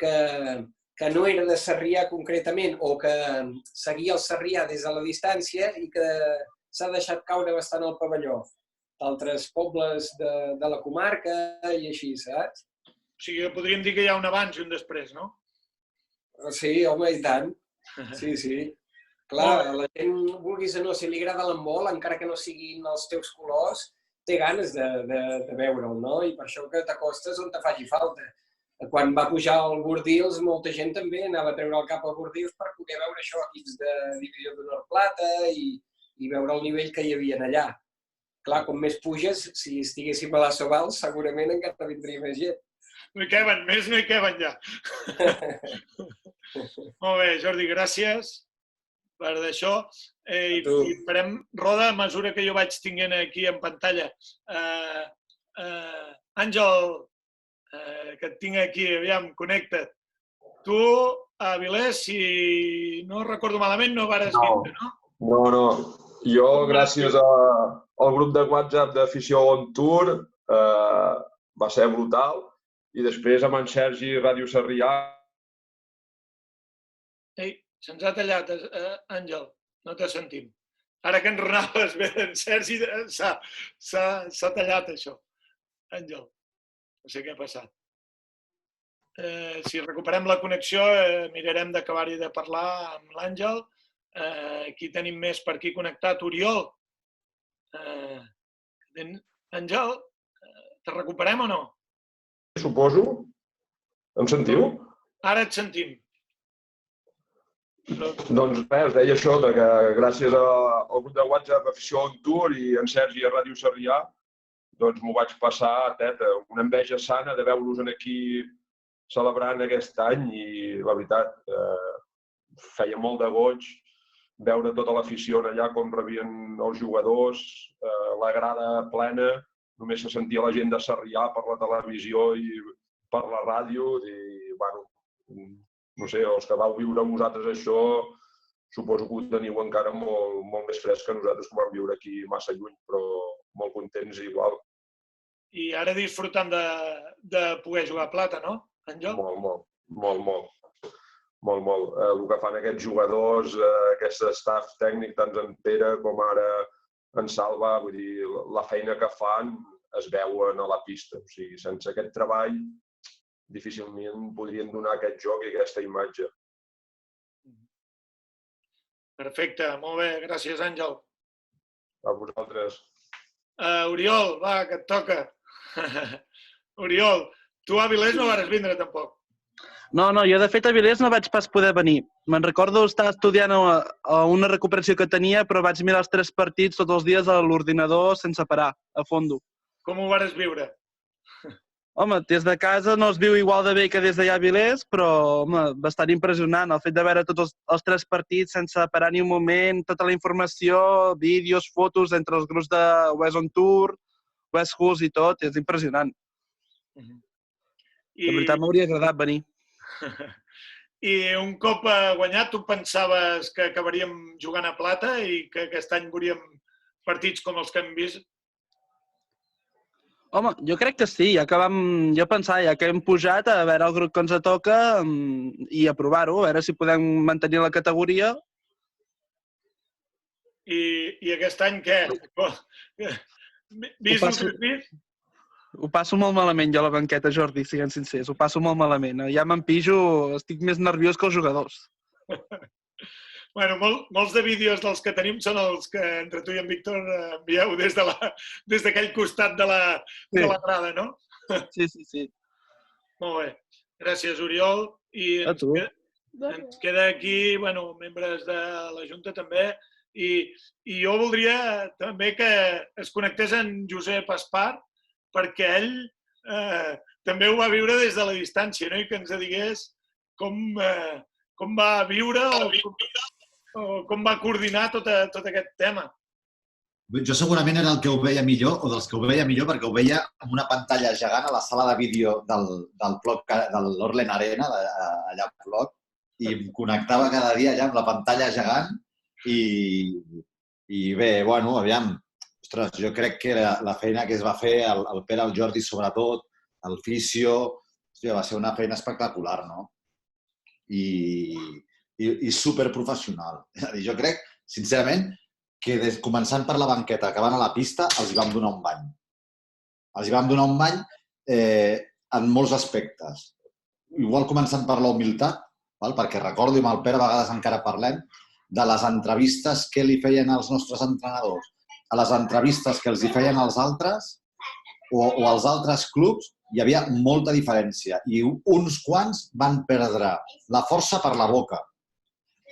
que no era de Sarrià concretament o que seguia el Sarrià des de la distància i que s'ha deixat caure bastant al pavelló d'altres pobles de la comarca i així, saps? O sigui, podríem dir que hi ha un abans i un després, no? Sí, home, i tant. Sí, sí. Clar, la gent, vulguis o no, si li agrada l'handbol, encara que no siguin els teus colors, té ganes de veure'l, no? I per això que t'acostes on te faci falta. Quan va pujar al Bordils, molta gent també anava a treure el cap al Bordils per poder veure això, equips de divisió d'honor plata i veure el nivell que hi havia allà. Clar, com més puges, si estiguéssim a la Sobal, segurament encara vindria més gent. No hi caben més, no hi caben ja. Molt bé, Jordi, gràcies per d'això. I farem roda a mesura que jo vaig tinguent aquí en pantalla. Àngel, que et tinc aquí, aviam, connecta't. Tu, a Avilés, si no recordo malament, no vares vindre, no? No. Jo, gràcies al grup de WhatsApp d'afició on tour, va ser brutal. I després amb en Sergi, Ràdio Sarrià... Ei, se'ns ha tallat, Àngel, no te sentim. Ara que ens renaves bé d'en Sergi, s'ha tallat això. Àngel, no sé què ha passat. Si recuperem la connexió, mirarem d'acabar-hi de parlar amb l'Àngel. Aquí tenim més per aquí connectat. Oriol, Àngel, te recuperem o no? Suposo. Em sentiu? Ara et sentim. Doncs res, deia això, que gràcies al grup de WhatsApp Afició on Tour i en Sergi a Ràdio Sarrià, doncs m'ho vaig passar a teta. Una enveja sana de veure-los aquí celebrant aquest any i la veritat, feia molt de goig veure tota l'afició allà, com rebien els jugadors, la grada plena, només se sentia la gent de Sarrià per la televisió i per la ràdio i, bueno, no sé, els que vau viure amb vosaltres això, suposo que ho teniu encara molt més fresc que nosaltres que ho vam viure aquí massa lluny, però molt contents igual. I ara disfrutant de poder jugar a plata, no, Àngel? Molt. El que fan aquests jugadors, aquest staff tècnic, tant en Pere com ara en Salva, vull dir, la feina que fan es veuen a la pista. O sigui, sense aquest treball difícilment podrien donar aquest joc i aquesta imatge. Perfecte, molt bé, gràcies, Àngel. A vosaltres. Oriol, va, que et toca. Oriol, tu a Avilés no vares vindre tampoc. No, jo de fet a Avilés no vaig pas poder venir. Me'n recordo estar estudiant a una recuperació que tenia, però vaig mirar els 3 partits tots els dies a l'ordinador sense parar, a fondo. Com ho vares viure? Home, des de casa no es viu igual de bé que des d'allà a Avilés, però home, bastant impressionant. El fet de veure tots els 3 partits sense parar ni un moment, tota la informació, vídeos, fotos entre els grups de West on Tour, West Hulls i tot, és impressionant. De veritat m'hauria agradat venir. I un cop guanyat, tu pensaves que acabaríem jugant a plata i que aquest any veuríem partits com els que hem vist? Home, jo crec que sí, jo pensava, ja que hem pujat, a veure el grup que ens toca i a provar-ho, a veure si podem mantenir la categoria. I aquest any què? Vist el que has vist? Ho passo molt malament jo a la banqueta, Jordi, siguem sincers. Ho passo molt malament. Ja m'empijo, estic més nerviós que els jugadors. Bueno, molts de vídeos dels que tenim són els que entre tu i en Víctor envieu des d'aquell costat de la grada, no? Sí. Molt bé. Gràcies, Oriol. I a tu. Ens queda aquí, membres de la Junta també, i jo voldria també que es connectés en Josep Espart, perquè ell també ho va viure des de la distància, no? I que ens digués com va viure o com va coordinar tot aquest tema. Jo segurament era el que ho veia millor, o dels que ho veia millor, perquè ho veia amb una pantalla gegant a la sala de vídeo de l'Orlen Arena, allà al Plot, i em connectava cada dia allà amb la pantalla gegant i bé, aviam, ostres, jo crec que la feina que es va fer, el Pere, el Jordi sobretot, el Fisio, va ser una feina espectacular, no? I superprofessional. És a dir, jo crec, sincerament, que començant per la banqueta, acabant a la pista, els hi vam donar un bany. Els hi vam donar un bany en molts aspectes. Igual començant per la humilitat, perquè recordo, i amb el Pere a vegades encara parlem, de les entrevistes que li feien als nostres entrenadors, a les entrevistes que els hi feien als altres o als altres clubs, hi havia molta diferència. I uns quants van perdre la força per la boca.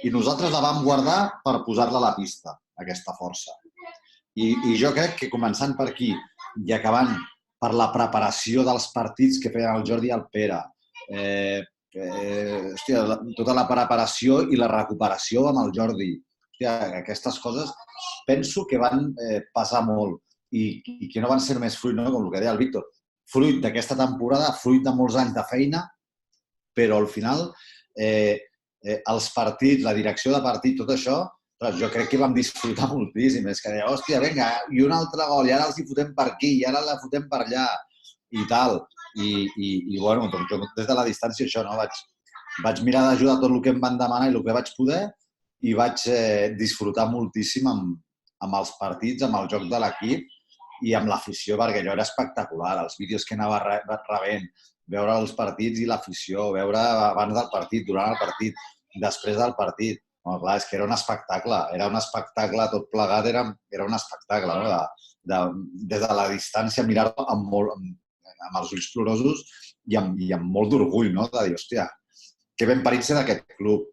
I nosaltres la vam guardar per posar-la a la pista, aquesta força. I jo crec que començant per aquí i acabant per la preparació dels partits que feien el Jordi i el Pere, tota la preparació i la recuperació amb el Jordi, aquestes coses penso que van passar molt i que no van ser només fruit, com el que deia el Víctor, fruit d'aquesta temporada, fruit de molts anys de feina, però al final els partits, la direcció de partit, tot això, jo crec que vam disfrutar moltíssim. És que deia, hòstia, vinga, i un altre gol, i ara els hi fotem per aquí, i ara la fotem per allà, i tal. I bueno, jo des de la distància això, no? Vaig mirar d'ajudar tot el que em van demanar i el que vaig poder i vaig disfrutar moltíssim amb els partits, amb el joc de l'equip i amb l'afició, perquè allò era espectacular. Els vídeos que anava rebent, veure els partits i l'afició, veure abans del partit, durant el partit, després del partit. Bueno, clar, és que era un espectacle tot plegat, era un espectacle, no? Des de la distància, mirar-lo amb els ulls plorosos i amb molt d'orgull, no? De dir, hòstia, que ben parit ser d'aquest club.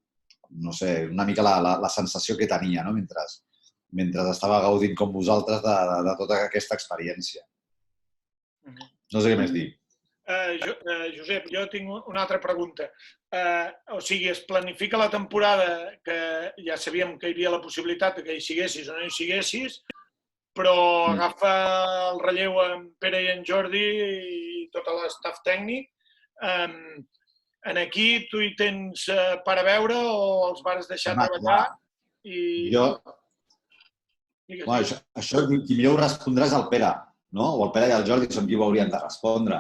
No sé, una mica la sensació que tenia, no? Mentre estava gaudint com vosaltres de tota aquesta experiència. No sé què més dir. Josep, jo tinc una altra pregunta. O sigui, es planifica la temporada, que ja sabíem que hi havia la possibilitat que hi siguessis o no hi siguessis, però agafa el relleu en Pere i en Jordi i tot l'estaf tècnic. En aquí tu hi tens per a veure o els vas deixar treballar? Això qui millor ho respondrà és el Pere, no? O el Pere i el Jordi són qui ho haurien de respondre.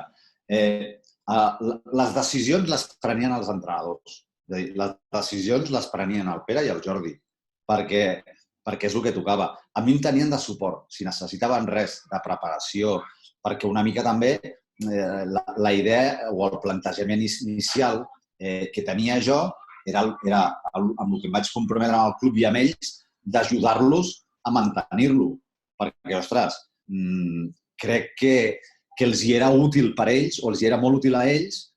Les decisions les prenien els entrenadors. És a dir, les decisions les prenien el Pere i el Jordi, perquè és el que tocava. A mi em tenien de suport. Si necessitaven res de preparació, perquè una mica també la idea o el plantejament inicial que tenia jo era amb el que em vaig comprometre amb el club i amb ells d'ajudar-los a mantenir-lo. Perquè, ostres, crec que els hi era útil per ells o els hi era molt útil a ells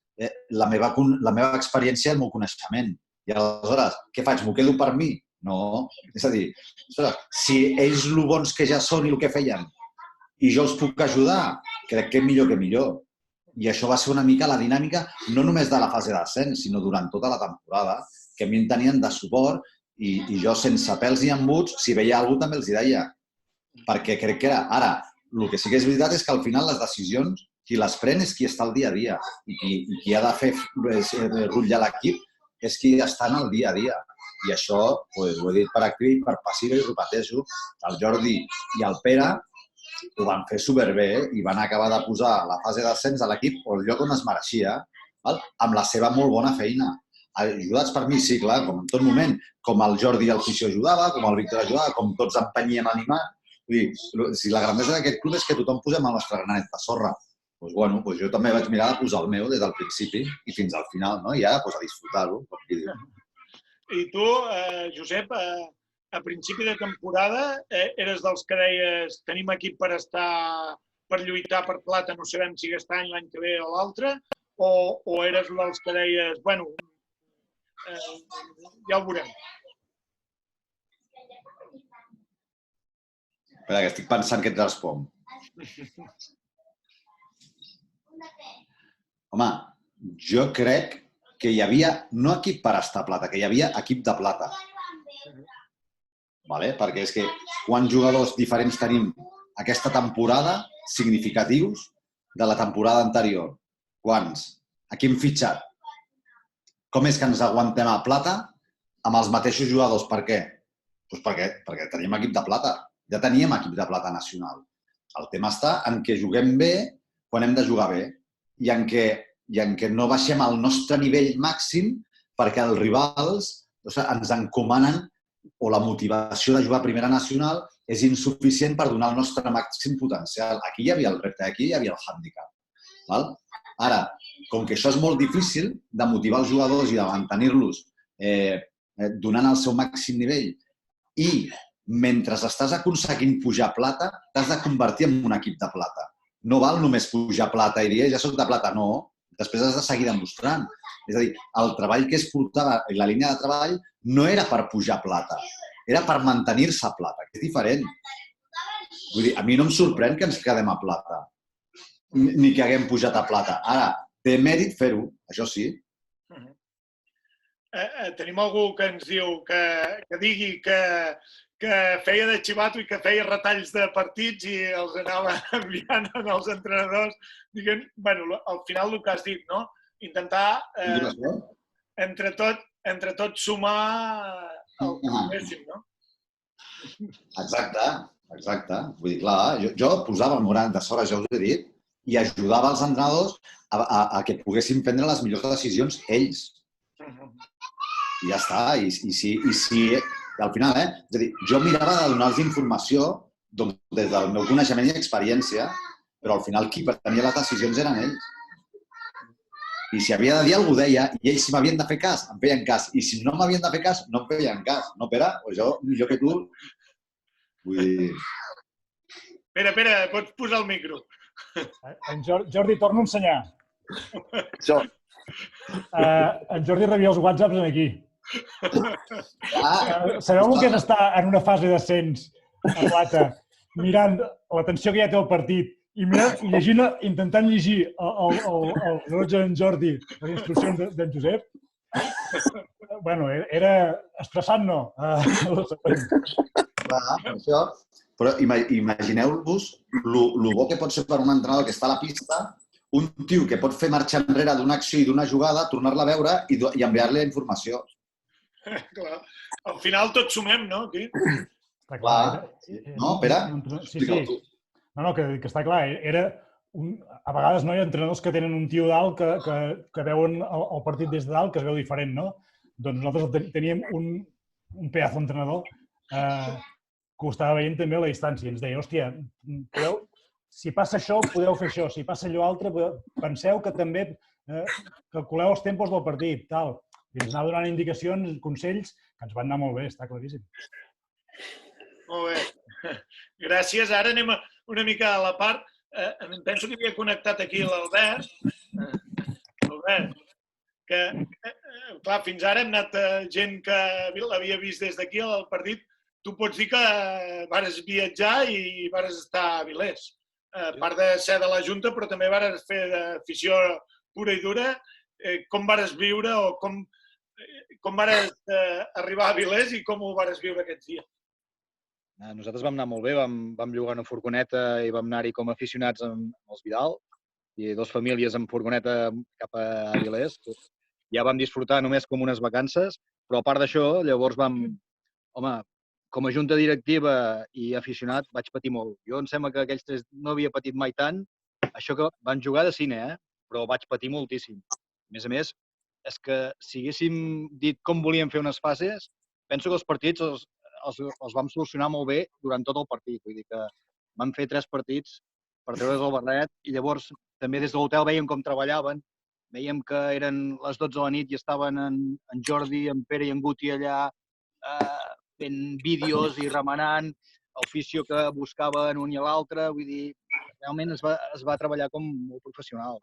la meva experiència i el meu coneixement. I aleshores, què faig? M'ho quedo per mi? No. És a dir, si ells el bons que ja són i el que feien i jo els puc ajudar, crec que millor que millor. I això va ser una mica la dinàmica, no només de la fase d'ascens, sinó durant tota la temporada, que a mi em tenien de suport i jo, sense pèls i embuts, si veia alguna cosa també els hi deia. Perquè crec que era... Ara, el que sí que és veritat és que al final les decisions, qui les pren és qui està al dia a dia i qui ha de fer rutllar l'equip és qui està en el dia a dia. I això, ho he dit per activa i per passiva i repetejo, el Jordi i el Pere ho van fer superbé i van acabar de posar la fase d'ascens a l'equip al lloc on es mereixia, amb la seva molt bona feina. Ajudats per mi, sí, clar, com en tot moment. Com el Jordi i el Fisio ajudava, com el Víctor ajudava, com tots empenyíem a animar. Si la grandesa d'aquest club és que tothom posem el nostre granet de sorra. Doncs jo també vaig mirar de posar el meu des del principi i fins al final, no? I ara a disfrutar-ho, com qui diu. I tu, Josep, a principi de temporada eres dels que deies tenim equip per lluitar per plata, no sabem si aquest any, l'any que ve o l'altre, o eres dels que deies, bueno, ja ho veurem? Espera, que estic pensant que et responc. Home, jo crec que hi havia, no equip per estar a plata, que hi havia equip de plata. Perquè és que quants jugadors diferents tenim aquesta temporada significatius de la temporada anterior? Quants? A qui hem fitxat? Com és que ens aguantem a plata amb els mateixos jugadors? Per què? Perquè tenim equip de plata. Ja teníem equip de plata nacional. El tema està en què juguem bé quan hem de jugar bé i en què no baixem al nostre nivell màxim perquè els rivals ens encomanen o la motivació de jugar a primera nacional és insuficient per donar el nostre màxim potencial. Aquí hi havia el repte, aquí hi havia el hàndicap. Ara, com que això és molt difícil de motivar els jugadors i de mantenir-los donant el seu màxim nivell i mentre estàs aconseguint pujar plata, t'has de convertir en un equip de plata. No val només pujar plata i dir ja soc de plata, no. Després has de seguir demostrant. És a dir, el treball que es portava, la línia de treball, no era per pujar plata, era per mantenir-se a plata, que és diferent. Vull dir, a mi no em sorprèn que ens quedem a plata, ni que haguem pujat a plata. Ara, té mèrit fer-ho, això sí. Tenim algú que ens diu, que digui que feia de xivato i que feia retalls de partits i els anava enviant als entrenadors, dient, bueno, al final el que has dit, no? Intentar, entre tots, sumar el que poguéssim, no? Exacte. Vull dir, clar, jo posava el meu granet de sorra, ja us ho he dit, i ajudava els entrenadors a que poguessin prendre les millors decisions ells. I ja està. I si al final, és a dir, jo mirava de donar-los informació des del meu coneixement i experiència, però al final qui prenia les decisions eren ells. I si havia de dir alguna cosa deia, i ells si m'havien de fer cas, em feien cas. I si no m'havien de fer cas, no em feien cas. No, Pere? O jo, millor que tu. Vull dir... Pere, pots posar el micro. En Jordi, torno a ensenyar. Això. En Jordi rebia els whatsapps aquí. Sabeu el que és estar en una fase d'ascens a plata, mirant la tensió que ja té el partit i intentant llegir el rellotge d'en Jordi, les instruccions d'en Josep? Bueno, era estressant, no? Però imagineu-vos el bo que pot ser per un entrenador que està a la pista un tio que pot fer marxa enrere d'una acció i d'una jugada, tornar-la a veure i enviar-li la informació. Clar. Al final tots sumem, no? Aquí. Està clar. No, Pere? Sí, sí. No, que està clar. A vegades no hi ha entrenadors que tenen un tio dalt que veuen el partit des de dalt, que es veu diferent, no? Doncs nosaltres teníem un pedazo entrenador que ho estava veient també a la distància. Ens deia, hòstia, si passa això, podeu fer això. Si passa allò altre, penseu que també calculeu els tempos del partit, tal. I ens anava donant indicacions, consells, que ens van anar molt bé, està claríssim. Molt bé. Gràcies. Ara anem una mica a la part. Penso que havia connectat aquí l'Albert. Albert, que, clar, fins ara hem anat gent que l'havia vist des d'aquí al partit. Tu pots dir que vares viatjar i vares estar a Avilés. A part de ser de la Junta, però també vares fer d'afició pura i dura. Com vares viure o com vares arribar a Avilés i com ho vares viure aquests dies? Nosaltres vam anar molt bé, vam llogar una furgoneta i vam anar-hi com a aficionats amb els Vidal i dues famílies amb furgoneta cap a Avilés. Ja vam disfrutar només com unes vacances, però a part d'això, llavors home, com a junta directiva i aficionat vaig patir molt. Jo em sembla que aquells tres no havia patit mai tant. Això que van jugar de cine, però vaig patir moltíssim. A més, és que si haguéssim dit com volíem fer unes fases, penso que els partits els vam solucionar molt bé durant tot el partit. Vull dir que vam fer 3 partits per treure's el barret i llavors també des de l'hotel veiem com treballaven. Veiem que eren les 12 de la nit i estaven en Jordi, en Pere i en Guti allà fent vídeos i remenant, el fisio que buscaven un i l'altre. Vull dir, realment es va treballar com molt professional.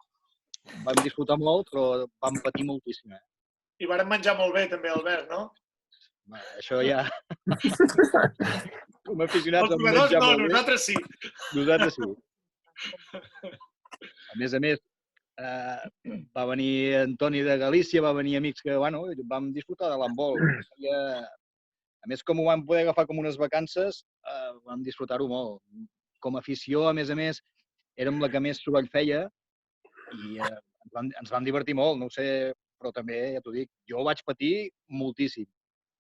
Vam disfrutar molt, però vam patir moltíssim. I vàrem menjar molt bé també, Albert, no? Això ja... Com a aficionats... Els jugadors no, nosaltres sí. Nosaltres sí. A més, va venir Antoni de Galícia, va venir amics que, bueno, vam disfrutar de l'handbol. A més, com ho vam poder agafar com unes vacances, vam disfrutar-ho molt. Com a afició, a més, érem la que més soroll feia i ens vam divertir molt, no ho sé, però també, ja t'ho dic, jo vaig patir moltíssim.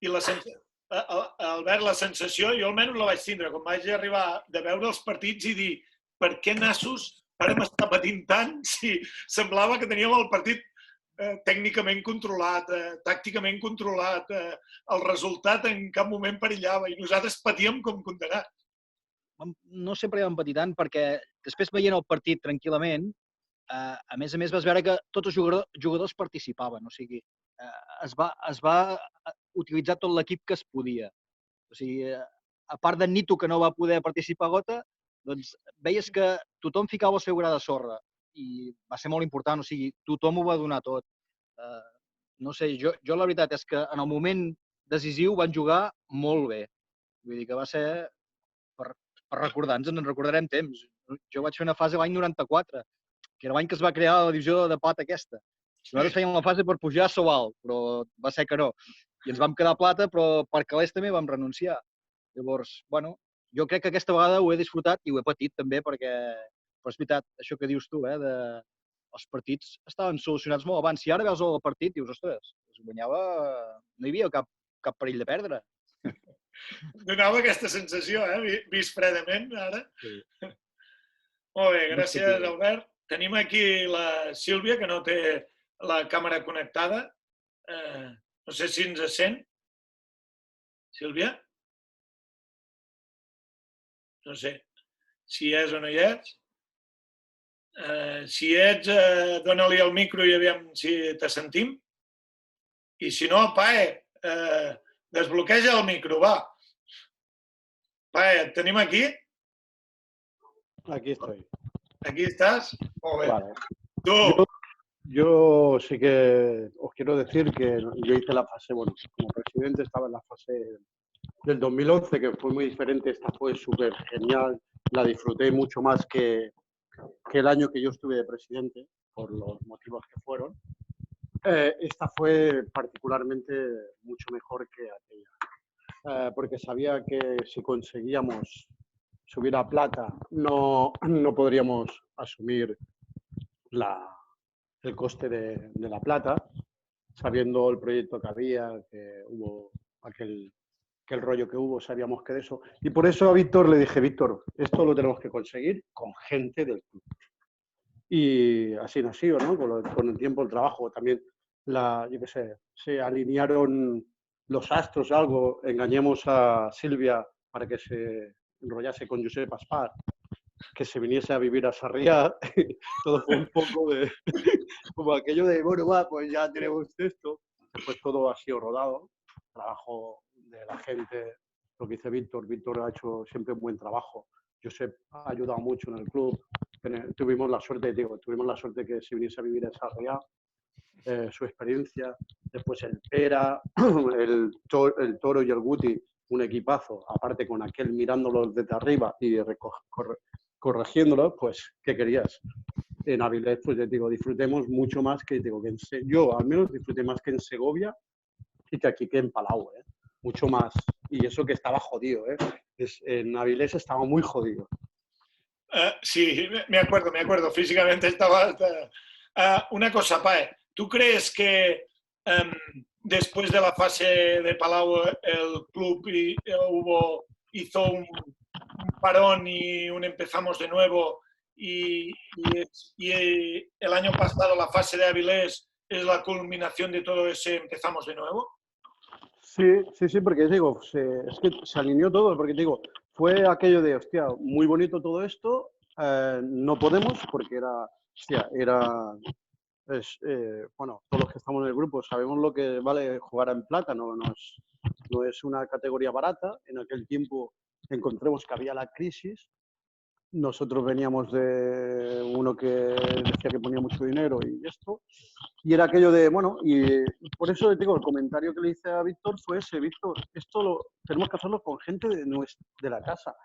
I Albert, la sensació, jo almenys la vaig tindre, quan vaig arribar de veure els partits i dir per què nassos vàrem estar patint tant si semblava que teníem el partit tècnicament controlat, tàcticament controlat, el resultat en cap moment perillava i nosaltres patíem com condenats. No sempre vam patir tant perquè després veient el partit tranquil·lament, a més vas veure que tots els jugadors participaven, o sigui, es va utilitzar tot l'equip que es podia. O sigui, a part d'en Nito, que no va poder participar a gota, doncs veies que tothom ficava el seu gra de sorra i va ser molt important, o sigui, tothom ho va donar tot. No sé, jo la veritat és que en el moment decisiu van jugar molt bé. Vull dir que va ser, per recordar-nos, ens en recordarem temps. Jo vaig fer una fase l'any 94, que era l'any que es va crear la divisió de plata aquesta. Nosaltres fèiem la fase per pujar a Sobal, però va ser que no. I ens vam quedar plata, però per calés també vam renunciar. Llavors, bueno, jo crec que aquesta vegada ho he disfrutat i ho he patit també, perquè és veritat, això que dius tu, els partits estaven solucionats molt abans. Si ara veus el partit, dius, ostres, es guanyava, no hi havia cap perill de perdre. Donava aquesta sensació, vist fredament, ara. Sí. Molt bé, gràcies, Albert. Tenim aquí la Sílvia, que no té la càmera connectada. No sé si ens sent. Sílvia? No sé si hi és o no hi és. Si hi ets, dóna-li el micro i aviam si te sentim. I si no, Pae, desbloqueja el micro, va. Pae, et tenim aquí? Aquí estoy. Aquí estás. Molt bé. Vale. Tú. Yo sí que os quiero decir que yo hice la fase, bueno, como presidente estaba en la fase del 2011, que fue muy diferente. Esta fue súper genial. La disfruté mucho más que el año que yo estuve de presidente, por los motivos que fueron. Esta fue particularmente mucho mejor que aquella, porque sabía que si conseguíamos subir a plata no podríamos asumir el coste de la plata, sabiendo el proyecto que había, que hubo aquel rollo que hubo, sabíamos que de eso. Y por eso a Víctor le dije, Víctor, esto lo tenemos que conseguir con gente del club. Y así nació, ¿no? Con el tiempo, el trabajo. También, yo qué sé, se alinearon los astros, algo. Engañemos a Silvia para que se enrollase con Josep Aspar, que se viniese a vivir a Sarriá. Todo fue un poco de como aquello de, bueno, va, pues ya tenemos esto. Después todo ha sido rodado. Trabajo de la gente, lo que dice Víctor. Víctor ha hecho siempre un buen trabajo. Josep ha ayudado mucho en el club. Tuvimos la suerte que se viniese a vivir a Sarriá, su experiencia. Después el Pera, el Toro y el Guti, un equipazo. Aparte con aquel mirándolo desde arriba y corrigiéndolo, pues, ¿qué querías? En Avilés, pues te digo, disfrutemos mucho más que, digo, yo al menos disfruté más que en Segovia y que aquí que en Palau, mucho más. Y eso que estaba jodido, en Avilés estaba muy jodido. Sí, me acuerdo. Físicamente estaba... una cosa, Pae, ¿tú crees que después de la fase de Palau el club hizo un parón y un empezamos de nuevo y el año pasado la fase de Avilés es la culminación de todo ese empezamos de nuevo? Sí, porque digo, es que se alineó todo, porque digo, fue aquello de, hostia, muy bonito todo esto, no podemos porque bueno, todos los que estamos en el grupo sabemos lo que vale jugar en plata, no es una categoría barata. En aquel tiempo encontramos que había la crisis. Nosotros veníamos de uno que decía que ponía mucho dinero y esto. Y era aquello de, bueno, y por eso digo, el comentario que le hice a Víctor fue ese, Víctor, esto tenemos que hacerlo con gente de la casa.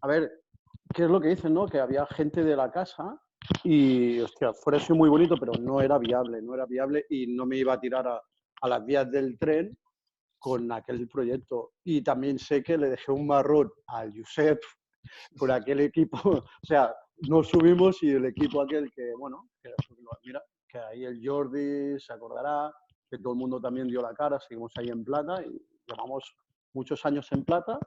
A ver, ¿qué es lo que dicen, no? Que había gente de la casa y, hostia, fuera sido muy bonito, pero no era viable y no me iba a tirar a las vías del tren con aquel proyecto. Y también sé que le dejé un marrón al Josep por aquel equipo, o sea, no subimos y el equipo aquel que, bueno, mira, que ahí el Jordi se acordará, que todo el mundo también dio la cara, seguimos ahí en plata y llevamos muchos años en plata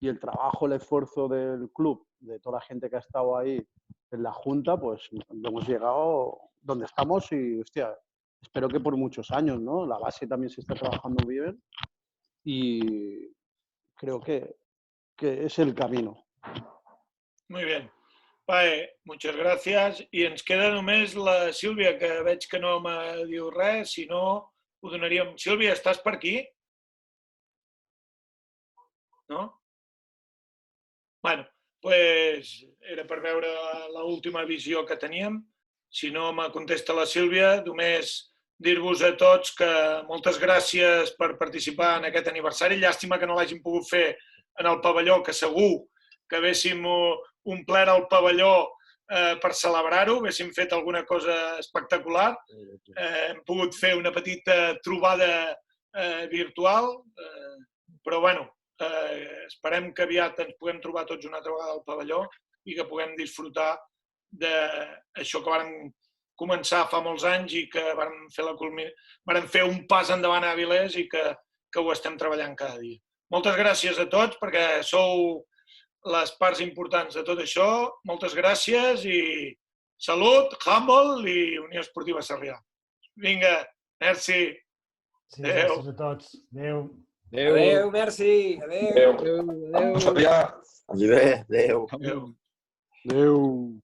y el trabajo, el esfuerzo del club, de toda la gente que ha estado ahí en la junta, pues hemos llegado donde estamos y, hostia, espero que por muchos años, ¿no? La base también se está trabajando bien y creo que es el camino. Muy bien. Pae, moltes gràcies. I ens queda només la Sílvia, que veig que no me diu res, si no ho donaríem. Sílvia, estàs per aquí? No? Bueno, doncs era per veure l'última visió que teníem. Si no me contesta la Sílvia, només dir-vos a tots que moltes gràcies per participar en aquest aniversari. Llàstima que no l'hàgim pogut fer en el pavelló, que segur que haguéssim omplert el pavelló per celebrar-ho, haguéssim fet alguna cosa espectacular. Hem pogut fer una petita trobada virtual, però bueno, esperem que aviat ens puguem trobar tots una altra vegada al pavelló i que puguem disfrutar d'això que vam començar fa molts anys i que vam fer un pas endavant a Avilés i que ho estem treballant cada dia. Moltes gràcies a tots perquè sou les parts importants de tot això. Moltes gràcies i salut, handball i Unió Esportiva Sarrià. Vinga, merci. Sí, gràcies a tots. Adéu. Adéu, merci. Adéu. Sarrià. Adéu. Adéu.